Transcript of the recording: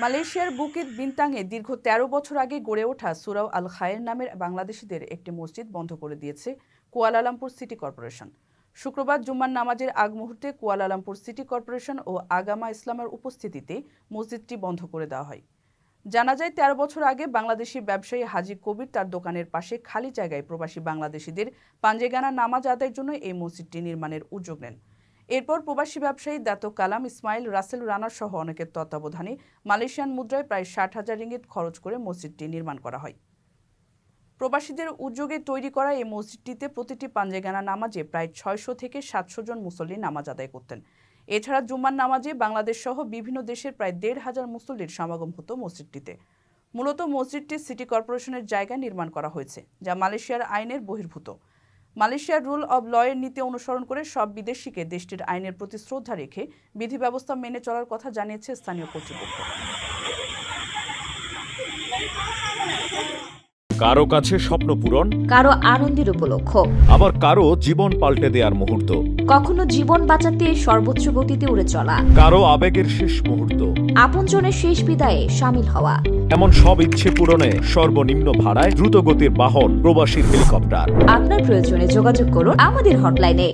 মালয়েশিয়ার বুকিত বিন্তাংয়ে দীর্ঘ ১৩ বছর আগে গড়ে ওঠা সুরাও আল খায়ের নামের বাংলাদেশিদের একটি মসজিদ বন্ধ করে দিয়েছে কুয়ালালামপুর সিটি কর্পোরেশন। শুক্রবার জুম্মার নামাজের আগ মুহূর্তে কুয়ালালামপুর সিটি কর্পোরেশন ও আগামা ইসলামের উপস্থিতিতে মসজিদটি বন্ধ করে দেওয়া হয়। জানা যায় ১৩ বছর আগে বাংলাদেশি ব্যবসায়ী হাজি কবির তার দোকানের পাশে খালি জায়গায় প্রবাসী বাংলাদেশিদের পাঞ্জেগানা নামাজ আদায়ের জন্য এই মসজিদটি নির্মাণের উদ্যোগ নেন। এরপর প্রবাসী ব্যবসায়ী দাতো কালাম ইসমাইল রাসেল রানা সহ অনেকের তত্ত্বাবধানে মালয়েশিয়ান মুদ্রায় প্রায় ৬০,০০০ রিঙ্গিত খরচ করে মসজিদটি নির্মাণ করা হয়। প্রবাসীদের উদ্যোগে তৈরি করা এই মসজিদটিতে প্রতিটি পাঞ্জেগানা নামাজে প্রায় ৬০০ থেকে ৭০০ জন মুসল্লি নামাজ আদায় করতেন। এছাড়া জুম্মার নামাজে বাংলাদেশ সহ বিভিন্ন দেশের প্রায় ১৫০০ মুসল্লির সমাগম হতো মসজিদটিতে। মূলত মসজিদটি সিটি কর্পোরেশনের জায়গায় নির্মাণ করা হয়েছে, যা মালয়েশিয়ার আইনের বহির্ভূত। মালয়েশিয়ার রুল অব লয়ের নীতি অনুসরণ করে সব বিদেশিকে দেশটির আইনের প্রতি শ্রদ্ধা রেখে বিধি ব্যবস্থা মেনে চলার কথা জানিয়েছে স্থানীয় কর্তৃপক্ষ। কারো কাছে স্বপ্ন পূরণ, কারো আনন্দের উপলক্ষ, আবার কারো জীবন পাল্টে দেওয়ার মুহূর্ত, কখনো জীবন বাঁচাতে সর্বোচ্চ গতিতে উড়ে চলা, কারো আবেগের শেষ মুহূর্ত, আপনজনের শেষ বিদায়ে শামিল হওয়া। এমন সব ইচ্ছে পূরণে সর্বনিম্ন ভাড়ায় দ্রুতগতির বাহন প্রবাসী হেলিকপ্টার। আপনার প্রয়োজনে যোগাযোগ করুন আমাদের হটলাইনে।